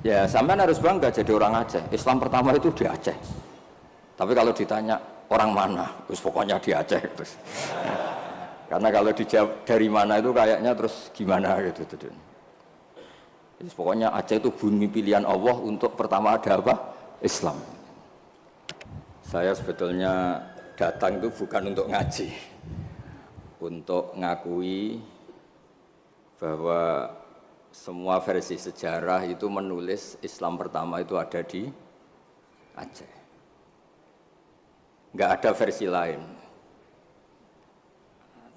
Ya, sampean harus bangga jadi orang Aceh. Islam pertama itu di Aceh. Tapi kalau ditanya orang mana, terus pokoknya di Aceh terus. Karena kalau dijawab dari mana itu kayaknya terus gimana gitu. Terus pokoknya Aceh itu bumi pilihan Allah untuk pertama ada apa? Islam. Saya sebetulnya datang itu bukan untuk ngaji, untuk ngakui bahwa semua versi sejarah itu menulis Islam pertama itu ada di Aceh. Nggak ada versi lain.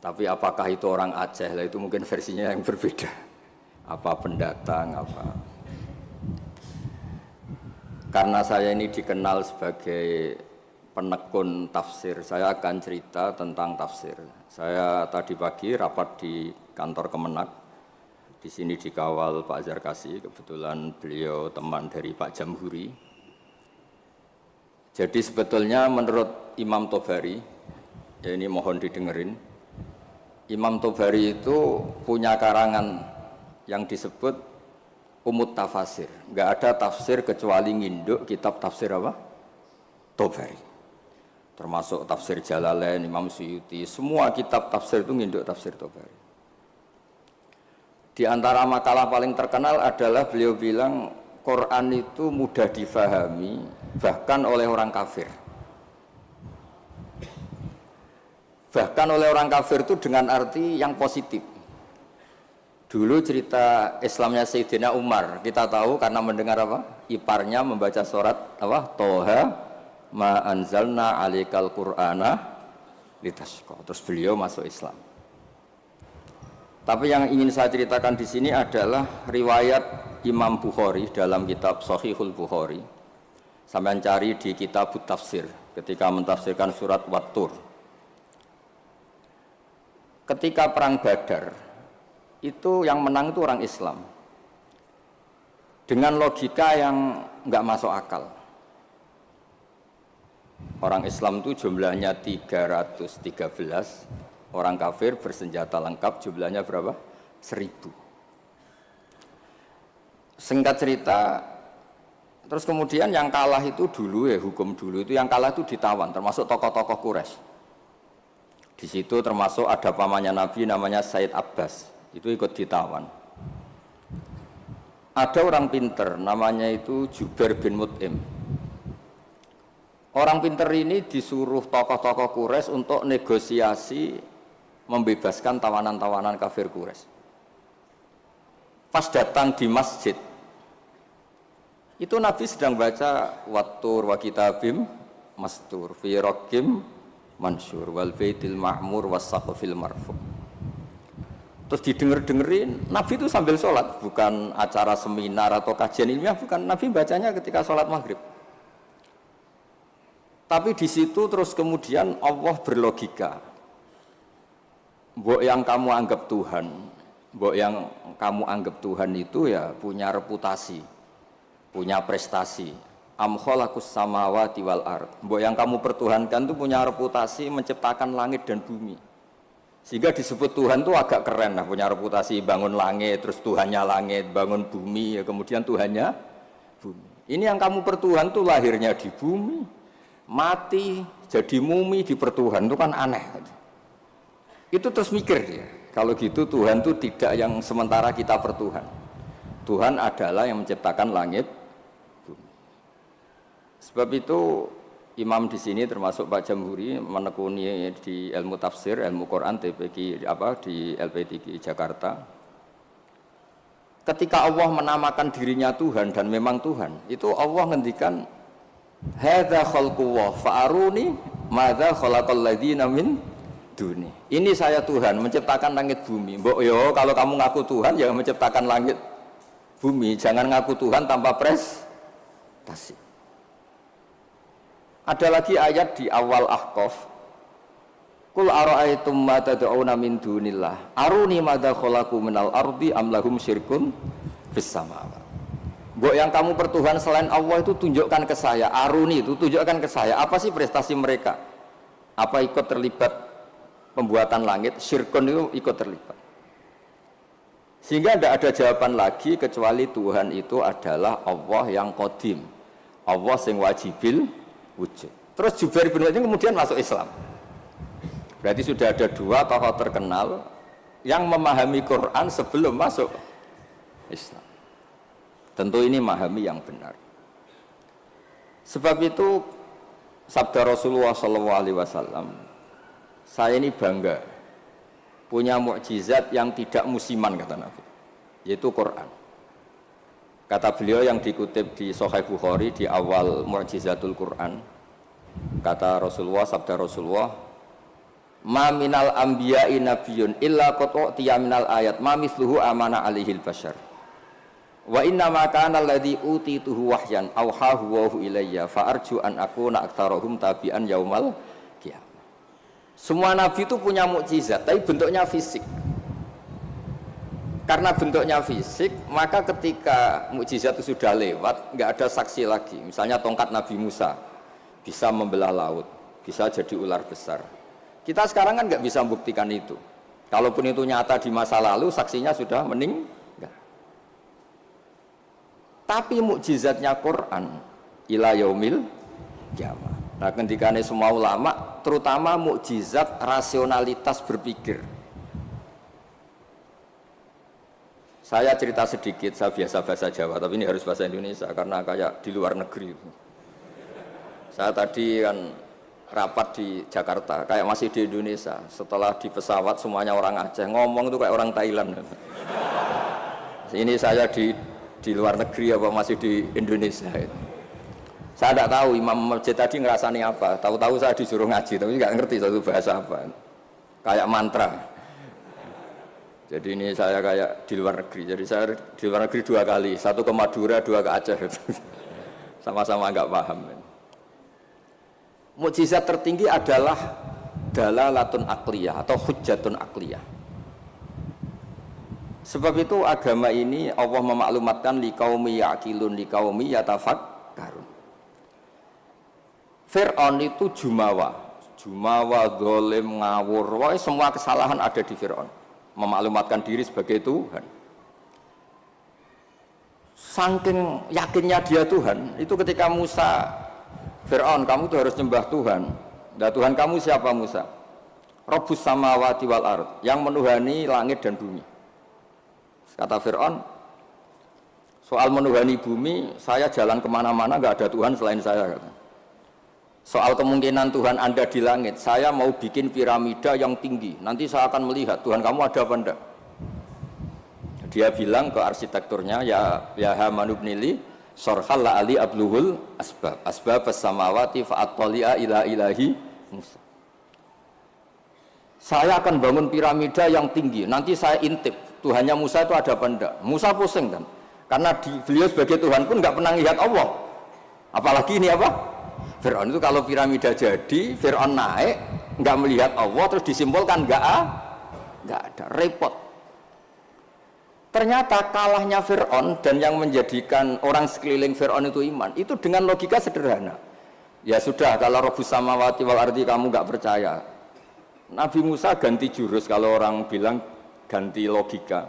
Tapi apakah itu orang Aceh? Lah itu mungkin versinya yang berbeda. Apa pendatang, apa. Karena saya ini dikenal sebagai penekun tafsir, saya akan cerita tentang tafsir. Saya tadi pagi rapat di kantor Kemenak. Di sini dikawal Pak Zarkasi, kebetulan beliau teman dari Pak Jamhuri. Jadi sebetulnya menurut Imam Tobari, ya ini mohon didengerin, Imam Tobari itu punya karangan yang disebut Umut Tafasir. Nggak ada tafsir kecuali nginduk kitab tafsir apa? Tobari. Termasuk tafsir Jalalain, Imam Suyuti, semua kitab tafsir itu nginduk tafsir Tobari. Di antara makalah paling terkenal adalah beliau bilang Quran itu mudah difahami bahkan oleh orang kafir. Bahkan oleh orang kafir itu dengan arti yang positif. Dulu cerita Islamnya Sayyidina Umar, kita tahu karena mendengar apa? Iparnya membaca surat apa? Toha ma anzalna alaikal qur'ana litashqa. Terus beliau masuk Islam. Tapi yang ingin saya ceritakan di sini adalah riwayat Imam Bukhari dalam kitab Shahihul Bukhari. Sampai cari di kitab Tafsir ketika mentafsirkan surat Wat-Tur. Ketika perang Badar, itu yang menang itu orang Islam. Dengan logika yang nggak masuk akal. Orang Islam itu jumlahnya 313. Orang kafir bersenjata lengkap jumlahnya berapa? 1000. Singkat cerita, terus kemudian yang kalah itu dulu ya, hukum dulu itu yang kalah itu ditawan, termasuk tokoh-tokoh Quraisy. Di situ termasuk ada pamannya Nabi namanya Said Abbas, itu ikut ditawan. Ada orang pinter namanya itu Jubair bin Mut'im. Orang pinter ini disuruh tokoh-tokoh Quraisy untuk negosiasi membebaskan tawanan-tawanan kafir Quraisy. Pas datang di masjid, itu Nabi sedang baca Wat-Tur wa kitabim mastur fi raqim mansur wal baitil ma'mur was saqfil marfu. Terus didengerin, Nabi itu sambil sholat, bukan acara seminar atau kajian ilmiah, bukan. Nabi bacanya ketika sholat maghrib. Tapi di situ terus kemudian Allah berlogika. Mbok yang kamu anggap Tuhan, mbok yang kamu anggap Tuhan itu ya punya reputasi, punya prestasi. Am khalaqus samawati wal ard. Mbok yang kamu pertuhankan itu punya reputasi menciptakan langit dan bumi. Sehingga disebut Tuhan itu agak keren lah, punya reputasi bangun langit, terus Tuhannya langit, bangun bumi, ya kemudian Tuhannya bumi. Ini yang kamu pertuhan tuh lahirnya di bumi, mati jadi mumi di pertuhan, itu kan aneh. Itu terus mikir dia, kalau gitu Tuhan itu tidak yang sementara kita pertuhan. Tuhan adalah yang menciptakan langit, bumi. Sebab itu imam di sini termasuk Pak Jamhuri menekuni di ilmu tafsir, ilmu Quran TPQ di LP3 Jakarta. Ketika Allah menamakan dirinya Tuhan dan memang Tuhan, itu Allah ngendikan hadza khalqullah fa'aruni madza khalaqal ladzina min duni. Ini saya Tuhan menciptakan langit bumi. Mbok yo kalau kamu ngaku Tuhan ya menciptakan langit bumi, jangan ngaku Tuhan tanpa prestasi. Ada lagi ayat di awal Ahqaf. Qul ara'aytum ma tad'una min dunillah aruni madza khalaqu minal ardi am lahum syirkun fis samawati. Mbok yang kamu pertuhan selain Allah itu tunjukkan ke saya. Aruni itu tunjukkan ke saya. Apa sih prestasi mereka? Apa ikut terlibat pembuatan langit? Syirkun itu ikut terlibat. Sehingga tidak ada jawaban lagi kecuali Tuhan itu adalah Allah yang qadim, Allah yang wajibil wujud. Terus Jubair bin Mut'im kemudian masuk Islam. Berarti sudah ada dua tokoh terkenal yang memahami Quran sebelum masuk Islam. Tentu ini memahami yang benar. Sebab itu sabda Rasulullah SAW, saya ini bangga punya mukjizat yang tidak musiman, kata Nabi, yaitu Quran. Kata beliau yang dikutip di Sahih Bukhari di awal Mukjizatul Quran, kata Rasulullah, sabda Rasulullah, ma minal anbiya'i nabiyyun illa qad utiya minal ayat ma mithluhu amana alaihil bashar wa inna ma kana alladhi utituhu wahyan auhahu wa ilayya fa arju an akuna aktsarahum tabi'an yaumal qiyamah. Semua nabi itu punya mukjizat tapi bentuknya fisik. Karena bentuknya fisik, maka ketika mukjizat itu sudah lewat, nggak ada saksi lagi. Misalnya tongkat Nabi Musa bisa membelah laut, bisa jadi ular besar. Kita sekarang kan nggak bisa membuktikan itu. Kalaupun itu nyata di masa lalu, saksinya sudah meninggal. Tapi mukjizatnya Quran ila yaumil qiyamah. Nah, ketika semua ulama, terutama mukjizat rasionalitas berpikir. Saya cerita sedikit, saya biasa bahasa Jawa, tapi ini harus bahasa Indonesia karena kayak di luar negeri. Saya tadi kan rapat di Jakarta, kayak masih di Indonesia. Setelah di pesawat semuanya orang Aceh, ngomong itu kayak orang Thailand. Ini saya di luar negeri apa masih di Indonesia. Saya tidak tahu imam masjid tadi ngerasani apa. Tahu-tahu saya disuruh ngaji, tapi nggak ngerti satu bahasa apa. Kayak mantra. Jadi ini saya kayak di luar negeri. Jadi saya di luar negeri 2 kali, 1 ke Madura, 2 ke Aceh. Sama-sama nggak paham. Mukjizat tertinggi adalah dalalatun akliyah atau hujjatun akliyah. Sebab itu agama ini Allah memaklumatkan liqaumi yaqilun liqaumi yatafakkarun. Fir'aun itu jumawa, zalim, ngawur, wah, semua kesalahan ada di Fir'aun. Memaklumatkan diri sebagai Tuhan. Saking yakinnya dia Tuhan, itu ketika Musa, Fir'aun, kamu tuh harus nyembah Tuhan. Nah, Tuhan kamu siapa Musa? Rabbus samawati wal ard, yang menuhani langit dan bumi. Kata Fir'aun, soal menuhani bumi, saya jalan kemana-mana gak ada Tuhan selain saya. Kata. Soal kemungkinan Tuhan Anda di langit, saya mau bikin piramida yang tinggi. Nanti saya akan melihat Tuhan kamu ada apa enggak. Dia bilang ke arsitekturnya, ya Haman ibnili sorhal la ali abluhul asbab as-samawati fa'attali'a ila ilahi Musa. Saya akan bangun piramida yang tinggi. Nanti saya intip Tuhannya Musa itu ada apa enggak. Musa pusing kan, karena beliau sebagai Tuhan pun nggak pernah lihat Allah. Apalagi ini apa? Fir'aun itu kalau piramida jadi, Fir'aun naik, nggak melihat Allah, terus disimpulkan nggak ada, repot. Ternyata kalahnya Fir'aun dan yang menjadikan orang sekeliling Fir'aun itu iman, itu dengan logika sederhana. Ya sudah, kalau Rabbus samawati wal ardi kamu nggak percaya, Nabi Musa ganti jurus. Kalau orang bilang ganti logika,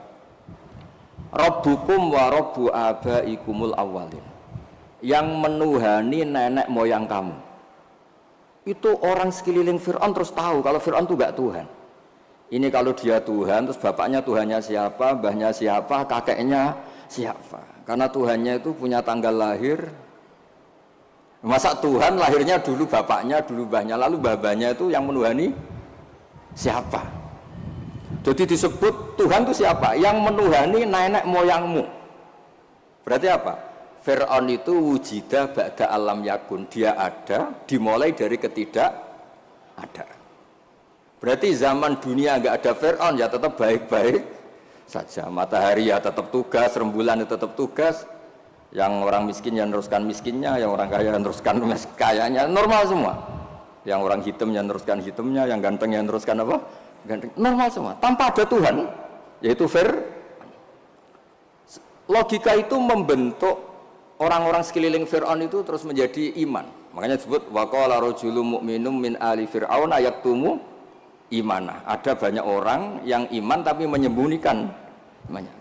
Rabbukum wa Rabbu abaikumul awwalin, yang menuhani nenek moyang kamu. Itu orang sekeliling Fir'aun terus tahu kalau Fir'aun itu gak Tuhan. Ini kalau dia Tuhan, terus bapaknya Tuhannya siapa, mbahnya siapa, kakeknya siapa. Karena Tuhannya itu punya tanggal lahir. Masa Tuhan lahirnya dulu bapaknya, dulu mbahnya, lalu babanya itu yang menuhani siapa. Jadi disebut Tuhan itu siapa? Yang menuhani nenek moyangmu. Berarti apa? Fir'aun itu wujida ba'da alam yakun, dia ada dimulai dari ketidak ada. Berarti zaman dunia nggak ada Fir'aun ya tetap baik-baik saja. Matahari ya tetap tugas, rembulan ya tetap tugas. Yang orang miskin ya meneruskan miskinnya, yang orang kaya meneruskan kayanya, normal semua. Yang orang hitam ya meneruskan hitamnya, yang ganteng ya meneruskan apa? Ganteng, normal semua. Tanpa ada Tuhan, yaitu Fir'aun. Logika itu membentuk orang-orang sekeliling Fir'aun itu terus menjadi iman. Makanya disebut waqala rajulun mu'minun min ali fir'aun yaktumu imanah. Ada banyak orang yang iman tapi menyembunyikan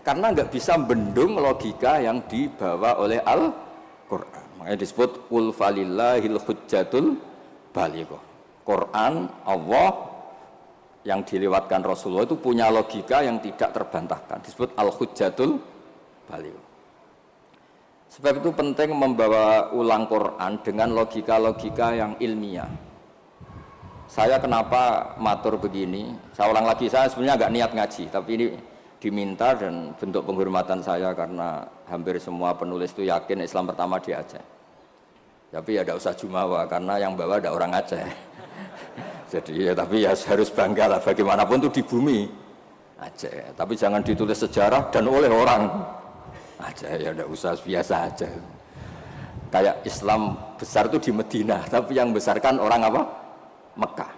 Karena nggak bisa bendung logika yang dibawa oleh Al-Quran. Makanya disebut qul falillahil hujjatul balighah. Quran Allah yang dilewatkan Rasulullah itu punya logika yang tidak terbantahkan. Disebut al-hujjatul balighah. Sebab itu penting membawa ulang Quran dengan logika-logika yang ilmiah. Saya kenapa matur begini? Saya ulang lagi, saya sebenarnya nggak niat ngaji, tapi ini diminta dan bentuk penghormatan saya karena hampir semua penulis itu yakin Islam pertama di Aceh. Tapi ya tidak usah jumawa karena yang bawa ada orang Aceh. Jadi ya tapi ya harus bangga lah bagaimanapun itu di bumi Aceh. Tapi jangan ditulis sejarah dan oleh orang Aceh, ya tidak usah, biasa aja. Kayak Islam besar itu di Madinah, tapi yang besarkan orang apa? Mekah.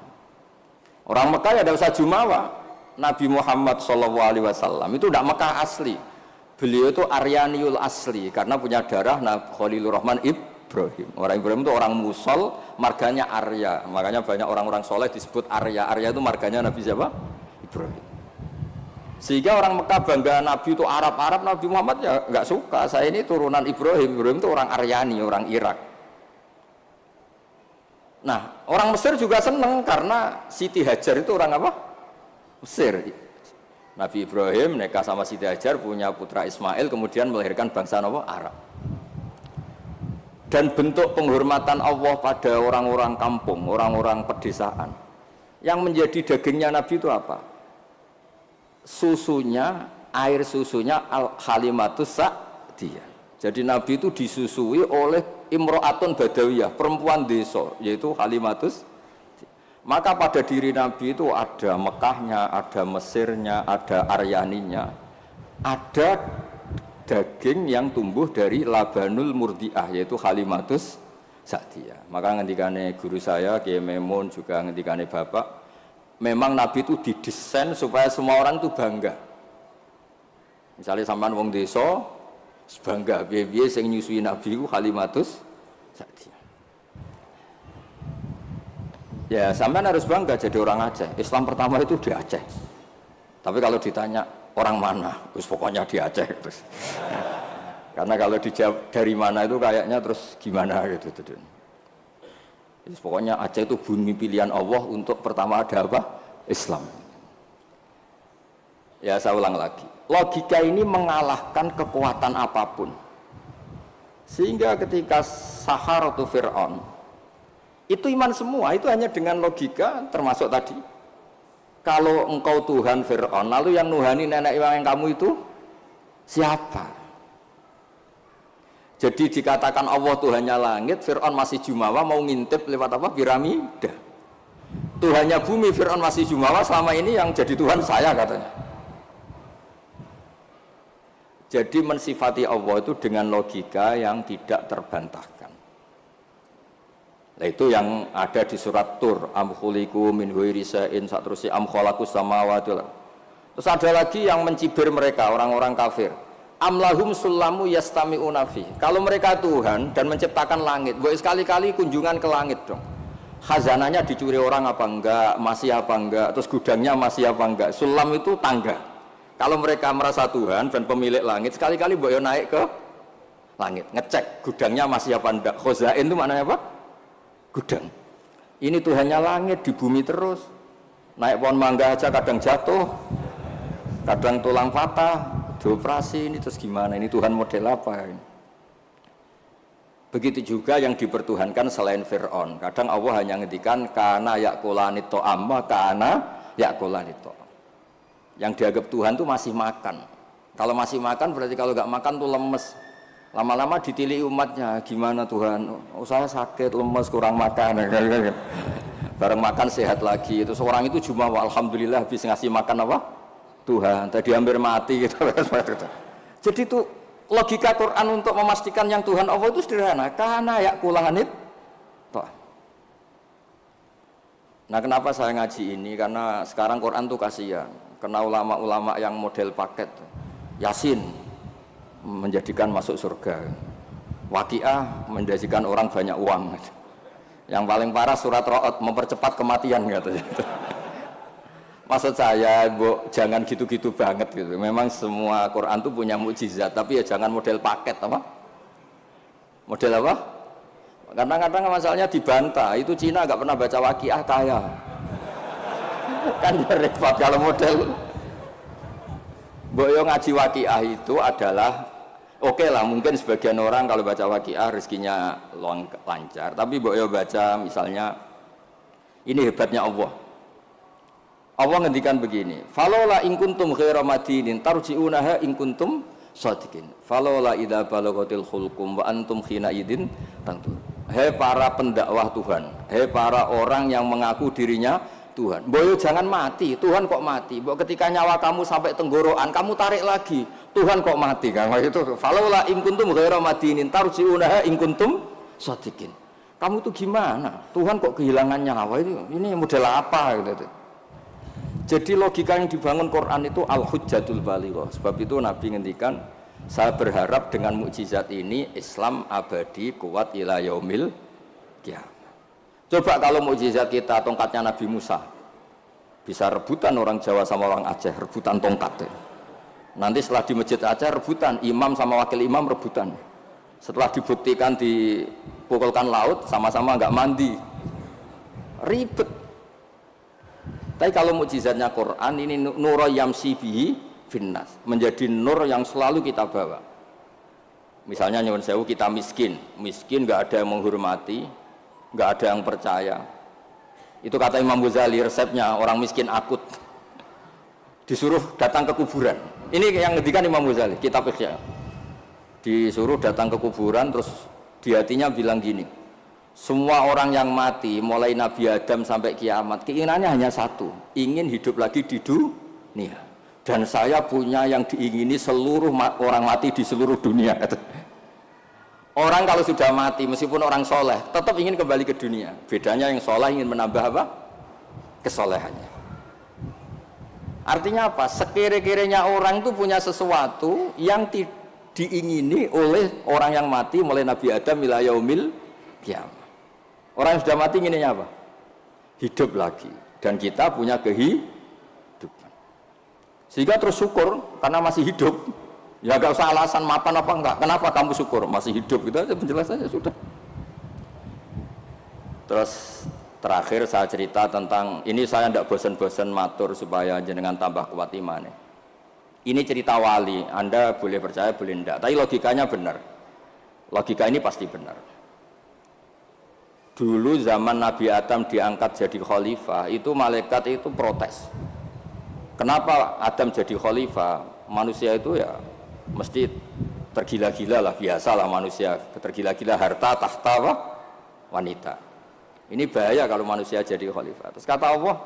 Orang Mekah ya tidak usah jumawa. Nabi Muhammad SAW itu tidak Mekah asli. Beliau itu Aryaniul asli karena punya darah Khalilur Rahman Ibrahim. Orang Ibrahim itu orang Musol, marganya Arya. Makanya banyak orang-orang soleh disebut Arya. Arya itu marganya Nabi siapa? Ibrahim. Sehingga orang Mekah bangga Nabi itu Arab-Arab, Nabi Muhammad ya nggak suka. Saya ini turunan Ibrahim. Ibrahim itu orang Aryani, orang Irak. Nah, orang Mesir juga senang karena Siti Hajar itu orang apa? Mesir. Nabi Ibrahim nikah sama Siti Hajar, punya putra Ismail, kemudian melahirkan bangsa apa? Arab. Dan bentuk penghormatan Allah pada orang-orang kampung, orang-orang pedesaan. Yang menjadi dagingnya Nabi itu apa? Susunya, air susunya al-Halimatus Sa'diyah. Jadi Nabi itu disusui oleh Imro'atun Badawiyah, perempuan desa, yaitu Halimatus. Maka pada diri Nabi itu ada Mekahnya, ada Mesirnya, ada Aryaninya, ada daging yang tumbuh dari Labanul Murdiah, yaitu Halimatus Sa'diyah. Maka ngendikane guru saya Kiai Memun, juga ngendikane Bapak, memang Nabi itu didesain supaya semua orang itu bangga. Misalnya sampean wong desa bangga, biye-biye sing nyusui Nabi ku Halimatus Sa'diyah. Ya, sampean harus bangga jadi orang Aceh. Islam pertama itu di Aceh. Tapi kalau ditanya orang mana, terus pokoknya di Aceh terus. Karena kalau dijawab dari mana itu kayaknya terus gimana gitu. Terus pokoknya Aceh itu bumi pilihan Allah untuk pertama ada apa? Islam. Ya saya ulang lagi. Logika ini mengalahkan kekuatan apapun. Sehingga ketika Saharatu Fir'aun itu iman semua, itu hanya dengan logika, termasuk tadi kalau engkau Tuhan Fir'aun, lalu yang nuhani nenek yang kamu itu siapa? Jadi dikatakan Allah Tuhannya langit, Fir'aun masih jumawa mau ngintip lewat apa? Piramida. Tuhannya bumi, Fir'aun masih jumawa, selama ini yang jadi Tuhan saya katanya. Jadi mensifati Allah itu dengan logika yang tidak terbantahkan. Nah, itu yang ada di surat Tur, am khuliqu min ghairi shay'in, saterusnya am khalaqus samawati. Terus ada lagi yang mencibir mereka, orang-orang kafir. Am lahum sulamu yastami'una fi. Kalau mereka Tuhan dan menciptakan langit, boleh sekali-kali kunjungan ke langit dong. Khazanahnya dicuri orang apa enggak, masih apa enggak, terus gudangnya masih apa enggak. Sulam itu tangga. Kalau mereka merasa Tuhan dan pemilik langit, sekali-kali boleh naik ke langit, ngecek gudangnya masih apa enggak. Khazain itu maknanya apa? Gudang. Ini Tuhannya langit, di bumi terus. Naik pohon mangga aja kadang jatuh, kadang tulang patah, dioperasi, ini terus gimana? Ini Tuhan model apa? Begitu juga yang dipertuhankan selain Fir'aun. Kadang Allah hanya ngendikan kana yakulanit to'am, kana yakulanit to'am. Yang dianggap Tuhan itu masih makan. Kalau masih makan berarti kalau nggak makan tuh lemes. Lama-lama ditili umatnya, gimana Tuhan? Oh, saya sakit, lemes, kurang makan. Bareng makan sehat lagi. Terus orang itu cuma alhamdulillah habis ngasih makan apa? Tuhan. Tadi hampir mati gitu. Jadi itu logika Quran untuk memastikan yang Tuhan Allah itu sederhana. Karena yakulahanit toh. Nah, kenapa saya ngaji ini? Karena sekarang Quran tuh kasihan. Kena ulama-ulama yang model paket. Yasin menjadikan masuk surga. Waqiah menjadikan orang banyak uang. Yang paling parah surat Ra'd mempercepat kematian katanya. Maksud saya, jangan gitu-gitu banget gitu. Memang semua Quran itu punya mukjizat, tapi ya jangan model paket apa? Model apa? Kadang-kadang masalahnya dibantah. Itu Cina nggak pernah baca waqiah kaya. Kan repot kalau model. Boyo ngaji waqiah itu adalah oke lah, mungkin sebagian orang kalau baca waqiah rezekinya lancar. Tapi boyo baca misalnya, ini hebatnya Allah. Allah ngendikan begini, falola in kuntum ghaira madinin tarji'unaha in kuntum shadiqin. Falola idza balaghatil hulqum wa antum khina idin tantu. Hei para pendakwah Tuhan, hei para orang yang mengaku dirinya Tuhan. Boyo jangan mati, Tuhan kok mati. Mbok ketika nyawa kamu sampai tenggorokan, kamu tarik lagi, Tuhan kok mati kan? Itu falola in kuntum ghaira madinin tarji'unaha in kuntum shadiqin. Kamu tuh gimana? Tuhan kok kehilangan nyawa itu? Ini model apa gitu. Jadi logika yang dibangun Quran itu al-hujjatul balighah. Sebab itu Nabi ngendikan, saya berharap dengan mukjizat ini Islam abadi kuat ila yaumil qiyamah. Coba kalau mukjizat kita tongkatnya Nabi Musa, bisa rebutan orang Jawa sama orang Aceh, rebutan tongkat. Nanti setelah di masjid Aceh rebutan, imam sama wakil imam rebutan. Setelah dibuktikan dipukulkan laut, sama-sama nggak mandi, ribet. Tapi kalau mukjizatnya Quran ini nur yamsi bihi finnas, menjadi nur yang selalu kita bawa. Misalnya nyuwun sewu kita miskin nggak ada yang menghormati, nggak ada yang percaya. Itu kata Imam Ghazali, resepnya orang miskin akut disuruh datang ke kuburan. Ini yang ngendikan Imam Ghazali, kitab Ihya. Disuruh datang ke kuburan, terus di hatinya bilang gini, semua orang yang mati mulai Nabi Adam sampai kiamat keinginannya hanya satu, ingin hidup lagi di dunia. Dan saya punya yang diingini seluruh orang mati di seluruh dunia. Orang kalau sudah mati meskipun orang soleh tetap ingin kembali ke dunia. Bedanya yang soleh ingin menambah apa? Kesolehannya. Artinya apa? Sekira-kiranya orang itu punya sesuatu yang diingini oleh orang yang mati mulai Nabi Adam ila yaumil qiyamah. Orang yang sudah mati inginnya apa? Hidup lagi. Dan kita punya kehidupan. Sehingga terus syukur karena masih hidup. Ya gak usah alasan mapan apa enggak. Kenapa kamu syukur? Masih hidup. Itu aja penjelasannya sudah. Terus terakhir saya cerita tentang, ini saya tidak bosan-bosan matur supaya jenengan tambah kuat imannya. Ini cerita wali. Anda boleh percaya, boleh enggak. Tapi logikanya benar. Logika ini pasti benar. Dulu zaman Nabi Adam diangkat jadi khalifah, itu malaikat itu protes. Kenapa Adam jadi khalifah? Manusia itu ya mesti tergila-gila lah, biasalah manusia tergila-gila harta, tahta, wanita. Ini bahaya kalau manusia jadi khalifah. Terus kata Allah,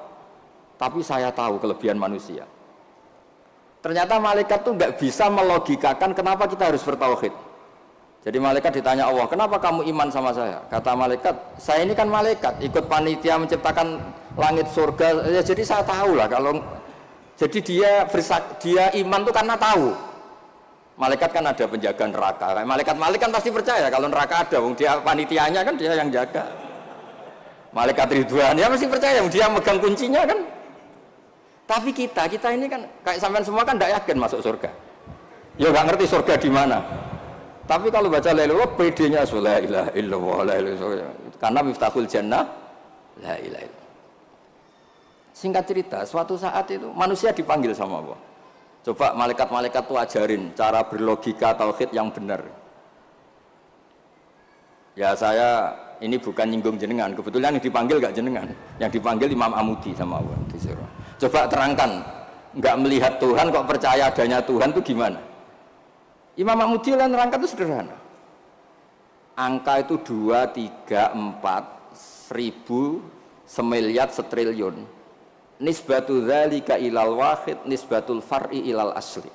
tapi saya tahu kelebihan manusia. Ternyata malaikat tuh nggak bisa melogikakan kenapa kita harus bertauhid. Jadi malaikat ditanya Allah, kenapa kamu iman sama saya? Kata malaikat, saya ini kan malaikat, ikut panitia menciptakan langit surga. Ya, jadi saya tahu lah kalau, jadi dia iman tuh karena tahu. Malaikat kan ada penjaga neraka. Malaikat kan pasti percaya kalau neraka ada, dia panitianya kan dia yang jaga. Malaikat Ridwan ya mesti percaya, dia megang kuncinya kan. Tapi kita ini kan kayak sampean semua kan tidak yakin masuk surga. Ya nggak ngerti surga di mana. Tapi kalau baca la ilaha PD-nya la ilaha illallah la ilaha, karena miftahul jannah la ilaha illallah. Singkat cerita, suatu saat itu manusia dipanggil sama Allah. Coba malaikat-malaikat tuh ajarin cara berlogika tauhid yang benar. Ya saya ini bukan nyinggung jenengan, kebetulan yang dipanggil gak jenengan, yang dipanggil Imam Amudi sama Allah. Coba terangkan, nggak melihat Tuhan kok percaya adanya Tuhan itu gimana? Imam Mahmudi nerangkan itu sederhana. Angka itu 2, 3, 4, 1000, semiliar, setriliun. Nisbatu dzalika ilal wahid, nisbatul far'i ilal asli.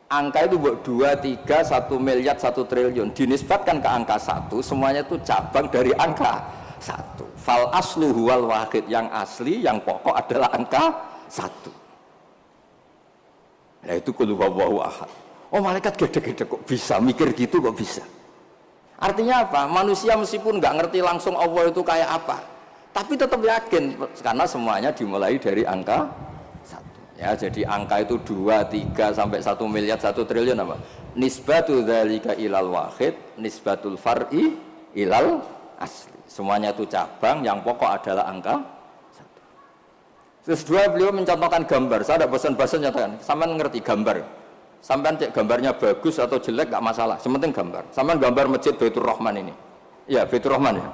Angka itu 2, 3, 1 miliar, 1 triliun. Dinisbatkan ke angka 1, semuanya itu cabang dari angka 1. Fal aslu huwal wahid, yang asli, yang pokok adalah angka 1. Nah itu qul huwallahu ahad. Oh malaikat gede-gede kok bisa mikir gitu, kok bisa. Artinya apa? Manusia meskipun nggak ngerti langsung Allah itu kayak apa, tapi tetap yakin karena semuanya dimulai dari angka Ya, jadi angka itu 2, 3 sampai 1 miliar, 1 triliun apa? Nisbatu dzalika ilal wahid, nisbatul far'i ilal asli. Semuanya itu cabang, yang pokok adalah angka 1. Terus 2, beliau mencontohkan gambar. Saya tidak bosan-bosan nyatakan, sampean ngerti gambar. Sampean cek gambarnya bagus atau jelek gak masalah, sementing gambar. Sampean gambar masjid Baitur Rahman ini. Iya, Baitur Rahman ya.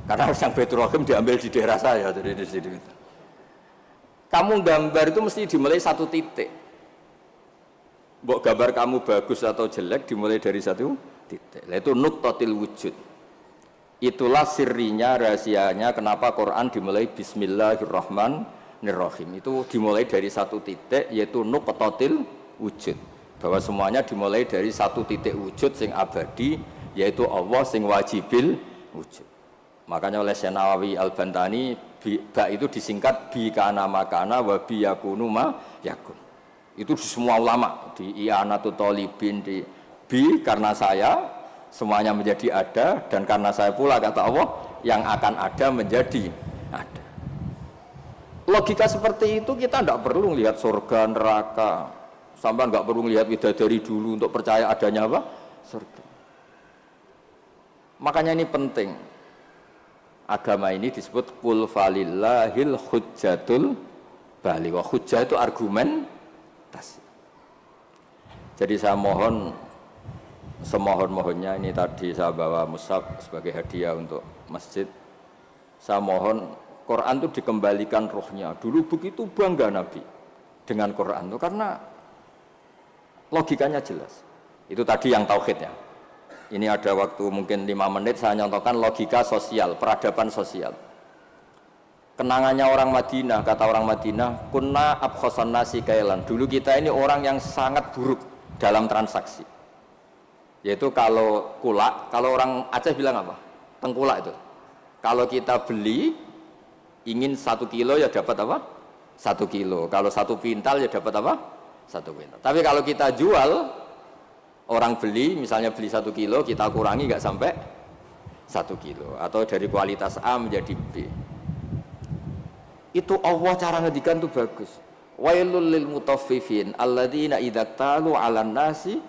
Karena yang Baitur Rahim diambil di daerah saya, jadi di sini. Kamu gambar itu mesti dimulai 1 titik. Mbok gambar kamu bagus atau jelek dimulai dari 1 titik. Itu nuqtatil wujud. Itulah sirrinya, rahasianya kenapa Quran dimulai Bismillahirrahmanirrahim. Itu dimulai dari 1 titik, yaitu nuqtatil wujud. Bahwa semuanya dimulai dari 1 titik wujud sing abadi, yaitu Allah sing wajibil wujud. Makanya oleh Syekh Nawawi Al-Bantani, ba itu disingkat bi kana makana wa bi yakunu ma yakun. Itu di semua ulama, di I'anatul Thalibin, di bi karena saya semuanya menjadi ada, dan karena saya pula kata Allah yang akan ada menjadi ada. Logika seperti itu kita tidak perlu lihat surga neraka, sampai nggak perlu lihat bidadari dulu untuk percaya adanya apa? Surga. Makanya ini penting. Agama ini disebut qul falillahil hujjatul baligh. Hujjah itu argumentasi. Jadi saya mohon semohon-mohonnya, ini tadi saya bawa mushaf sebagai hadiah untuk masjid. Saya mohon Quran itu dikembalikan rohnya. Dulu begitu bangga Nabi dengan Quran itu karena logikanya jelas. Itu tadi yang tauhidnya. Ini ada waktu mungkin 5 menit saya nyontohkan logika sosial, peradaban sosial. Kenangannya orang Madinah, kata orang Madinah, kunna abkhosan nasi kailan. Dulu kita ini orang yang sangat buruk dalam transaksi. Yaitu kalau kulak, kalau orang Aceh bilang apa? Tengkulak itu. Kalau kita beli, ingin 1 kilo ya dapat apa? 1 kilo. Kalau 1 pintal ya dapat apa? 1 pintal. Tapi kalau kita jual, orang beli, misalnya beli 1 kilo, kita kurangi nggak sampai 1 kilo. Atau dari kualitas A menjadi B. Itu Allah cara ngedikan itu bagus. Wailul lil mutaffifin alladzina idza talu 'alan nasi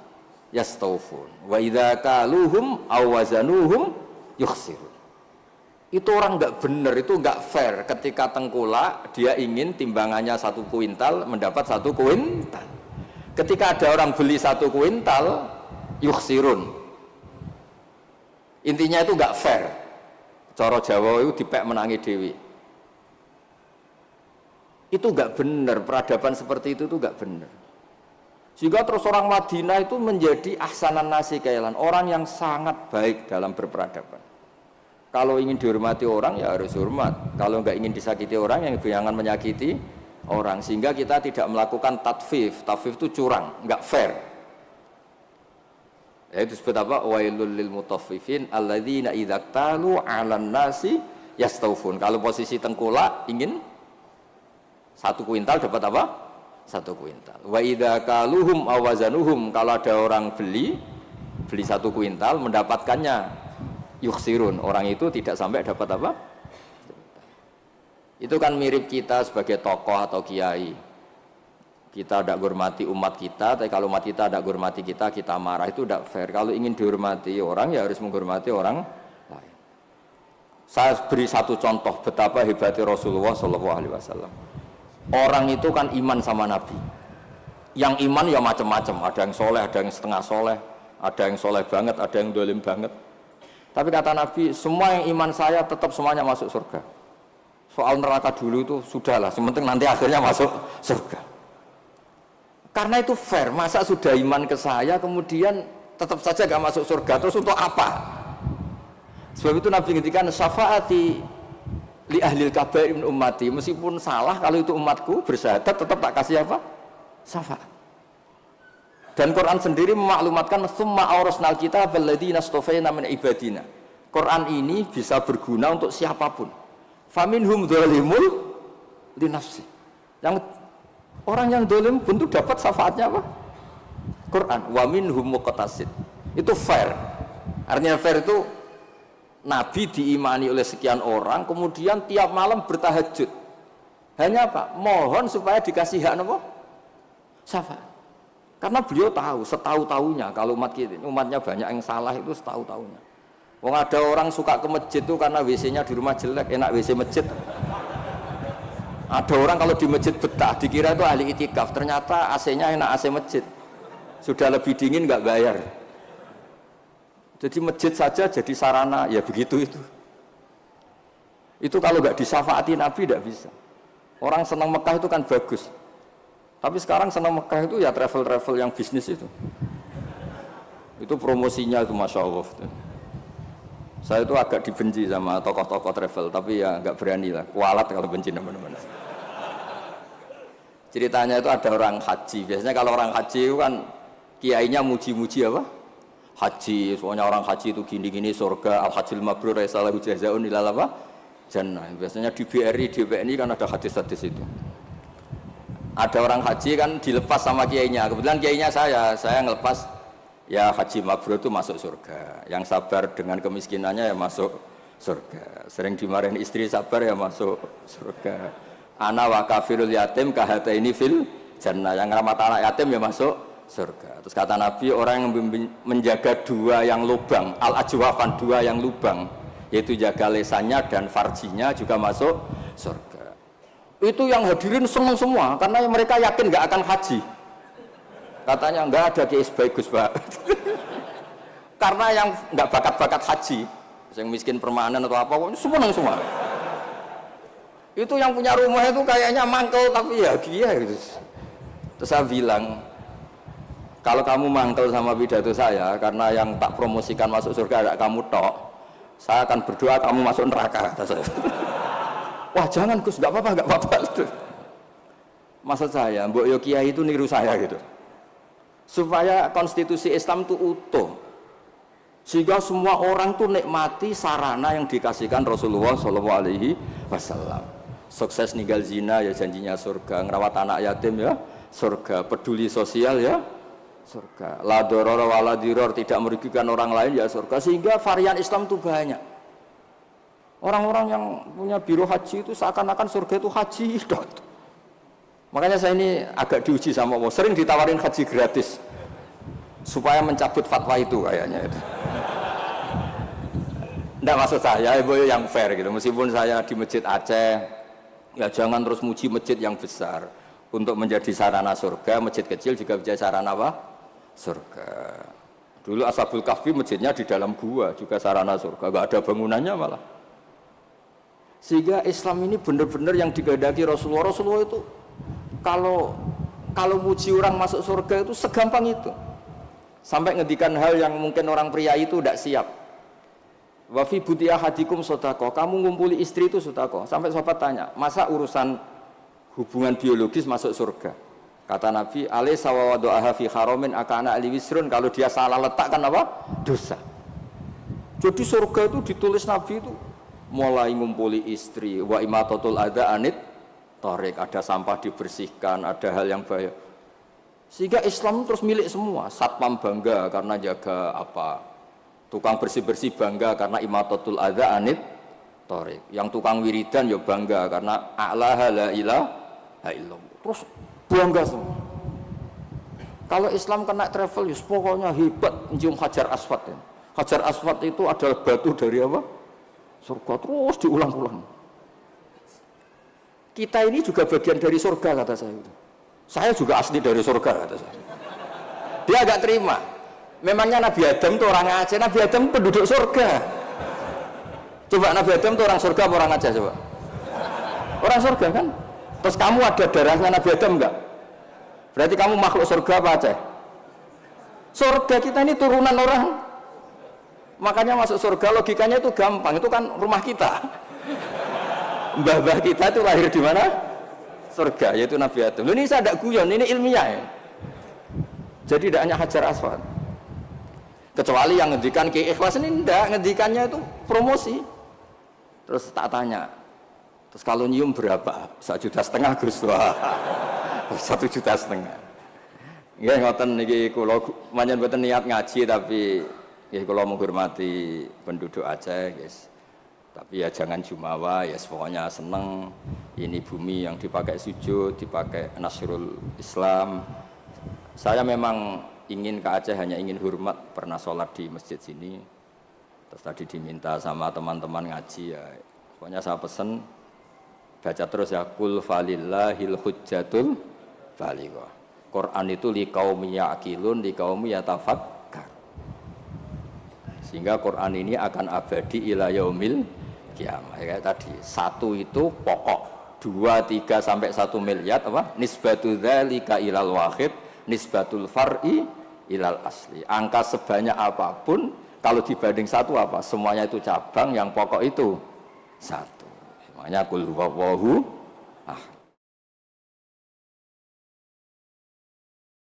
yastawfun wa idza kaluhum aw wazanuhum yukhsirun. Itu orang nggak benar, itu nggak fair ketika tengkulak dia ingin timbangannya 1 kuintal mendapat 1 kuintal. Ketika ada orang beli 1 kuintal, yukhsirun. Intinya itu enggak fair. Cara Jawa itu dipek menangi dewi. Itu enggak benar, peradaban seperti itu enggak benar. Sehingga terus orang Madinah itu menjadi ahsanan nasi kailan, orang yang sangat baik dalam berperadaban. Kalau ingin dihormati orang ya harus hormat. Kalau enggak ingin disakiti orang, yang jangan menyakiti orang, sehingga kita tidak melakukan tatfif. Tatfif itu curang, enggak fair. Ya, itu disebut apa? Wailul lil mutaffifin alladzina idza talu 'alan nasi yastawfun. Kalau posisi tengkulak ingin 1 kuintal dapat apa? 1 kuintal. Wa idza kaluhum aw wazanuhum, kalau ada orang beli 1 kuintal mendapatkannya yukhsirun. Orang itu tidak sampai dapat apa? Itu kan mirip kita sebagai tokoh atau kiai. Kita tidak hormati umat kita, tapi kalau umat kita tidak hormati kita, kita marah. Itu tidak fair. Kalau ingin dihormati orang, ya harus menghormati orang lain. Saya beri 1 contoh betapa hebatnya Rasulullah SAW. Orang itu kan iman sama Nabi. Yang iman ya macam-macam. Ada yang soleh, ada yang setengah soleh, ada yang soleh banget, ada yang dolim banget. Tapi kata Nabi, semua yang iman saya tetap semuanya masuk surga. Soal neraka dulu itu sudahlah, sementing nanti akhirnya masuk surga. Karena itu fair, masa sudah iman ke saya kemudian tetap saja gak masuk surga, terus untuk apa? Sebab itu Nabi ngendikan syafaati li ahlil kabair min ummati, meskipun salah kalau itu umatku bersyahadat tetap tak kasih apa? Syafaat. Dan Quran sendiri memaklumatkan summa aurasnal kitab alladzina astafaina min ibadina. Quran ini bisa berguna untuk siapapun. Faminhum dzalimul li nafsi. Yang orang yang zalim pun itu dapat syafaatnya apa? Quran. Wa minhum muqtasid. Itu fair. Artinya fair itu Nabi diimani oleh sekian orang, kemudian tiap malam bertahajud. Hanya apa? Mohon supaya dikasih hak apa? Syafaat. Karena beliau tahu, setahu-tahunya kalau umatnya banyak yang salah itu setahu-tahunya. Wong ada orang suka ke masjid itu karena WC-nya di rumah jelek, enak WC masjid. Ada orang kalau di masjid betah, dikira itu ahli itikaf, ternyata AC-nya enak AC masjid. Sudah lebih dingin nggak bayar. Jadi masjid saja jadi sarana, ya begitu itu. Itu kalau nggak disyafaati Nabi tidak bisa. Orang senang Mekah itu kan bagus. Tapi sekarang senang Mekah itu ya travel-travel yang bisnis itu. Itu promosinya itu Masya Allah. Saya itu agak dibenci sama tokoh-tokoh travel, tapi ya nggak berani lah. Kualat kalau benci teman-teman. Ceritanya itu ada orang haji. Biasanya kalau orang haji itu kan kiainya muji-muji apa? Haji, soalnya orang haji itu gini-gini surga, al-hajjil mabrur salahu jazaa'un ilal apa? Jannah. Biasanya di BRI, di BNI kan ada hadis-hadis itu. Ada orang haji kan dilepas sama kiainya. Kebetulan kiainya saya ngelepas ya haji mabrur itu masuk surga. Yang sabar dengan kemiskinannya ya masuk surga. Sering dimarahin istri sabar ya masuk surga. Ana wa kafirul yatim kahataini fil jannah. Yang ramah anak yatim ya masuk surga. Terus kata Nabi, orang yang menjaga dua yang lubang, al-ajwafan, dua yang lubang, yaitu jaga lesannya dan farjinya juga masuk surga. Itu yang hadirin senang semua karena mereka yakin nggak akan haji. Katanya nggak ada kiai bagus Pak. Karena yang nggak bakat-bakat haji, yang miskin permanen atau apa, semua. Itu yang punya rumah itu kayaknya mangkel tapi ya dia gitu. Terus saya bilang, kalau kamu mangkel sama pidato saya karena yang tak promosikan masuk surga ada kamu tok, saya akan berdoa kamu masuk neraka, kata saya. Wah jangan Gus, nggak apa-apa. Maksud saya, Mbok Yo Kiai itu niru saya gitu. Supaya konstitusi Islam itu utuh. Sehingga semua orang tuh nikmati sarana yang dikasihkan Rasulullah SAW. Sukses ninggal zina ya janjinya surga, ngerawat anak yatim ya surga, peduli sosial ya surga, la doror wala diror, tidak merugikan orang lain ya surga. Sehingga varian Islam itu banyak. Orang-orang yang punya biro haji itu seakan-akan surga itu haji. Makanya saya ini agak diuji sama Allah, sering ditawarin haji gratis supaya mencabut fatwa itu kayaknya itu. Nggak maksud saya, ibu yang fair gitu. Meskipun saya di Masjid Aceh, ya jangan terus muji masjid yang besar untuk menjadi sarana surga. Masjid kecil juga menjadi sarana apa? Surga. Dulu Ashabul Kahfi masjidnya di dalam gua juga sarana surga, nggak ada bangunannya malah. Sehingga Islam ini benar-benar yang digadaki Rasulullah. Rasulullah itu kalau muji orang masuk surga itu segampang itu. Sampai ngendikan hal yang mungkin orang pria itu tidak siap. Wa fi buti ahadikum sodako, kamu ngumpuli istri itu sodako. Sampai sahabat tanya, masa urusan hubungan biologis masuk surga? Kata Nabi, alaysa wa wadu'aha fi haramin akana ali wisrun, kalau dia salah letakkan apa? Dosa. Jadi surga itu ditulis Nabi itu mulai ngumpuli istri, wa imatatul adza anit tarik, ada sampah dibersihkan, ada hal yang bahaya. Sehingga Islam terus milik semua. Satpam bangga karena jaga apa, tukang bersih-bersih bangga karena imatatul adza anit tarik, yang tukang wiridan ya bangga karena a'laha la ilaha illallah. Terus bangga semua. Kalau Islam kena travel ya pokoknya hebat, cium Hajar Aswad ya. Hajar Aswad itu adalah batu dari apa? Surga, terus diulang-ulang. Kita ini juga bagian dari surga, kata saya. Saya juga asli dari surga, kata saya. Dia agak terima. Memangnya Nabi Adam itu orang Aceh, Nabi Adam penduduk surga. Coba Nabi Adam itu orang surga apa orang Aceh coba? Orang surga kan? Terus kamu ada darahnya Nabi Adam enggak? Berarti kamu makhluk surga apa Aceh? Surga, kita ini turunan orang. Makanya masuk surga logikanya itu gampang, itu kan rumah kita. Mbah-mbah kita itu lahir di mana? Surga, yaitu Nabi Adam. Ini saya tidak guyon, ini ilmiah ya. Jadi tidak hanya Hajar Aswad. Kecuali yang ngendikan Ki Ikhlas ini tidak, ngendikannya itu promosi. Terus tak tanya, terus kalau nyium berapa? 1,5 juta Gus. Wah, 1,5 juta. Ya ngoten niki kula manjen mboten niat ngaji tapi nggih kula menghormati penduduk Aceh, guys. Tapi ya jangan jumawa, ya pokoknya seneng. Ini bumi yang dipakai sujud, dipakai nasrul Islam. Saya memang ingin ke Aceh, hanya ingin hormat, pernah sholat di masjid sini. Terus tadi diminta sama teman-teman ngaji ya. Pokoknya saya pesen baca terus ya, kul falillahil hujjatul balighah. Quran itu liqaumi ya'qilun, liqaumi yatafakkar. Sehingga Quran ini akan abadi ila yaumil kiamah. Kayak tadi, satu itu pokok, 2, 3 sampai 1 miliar apa? Nisbatu dzalika ilal wahid, nisbatul far'i ilal asli. Angka sebanyak apapun kalau dibanding satu apa? Semuanya itu cabang, yang pokok itu satu. Makanya kul huwallahu ahad.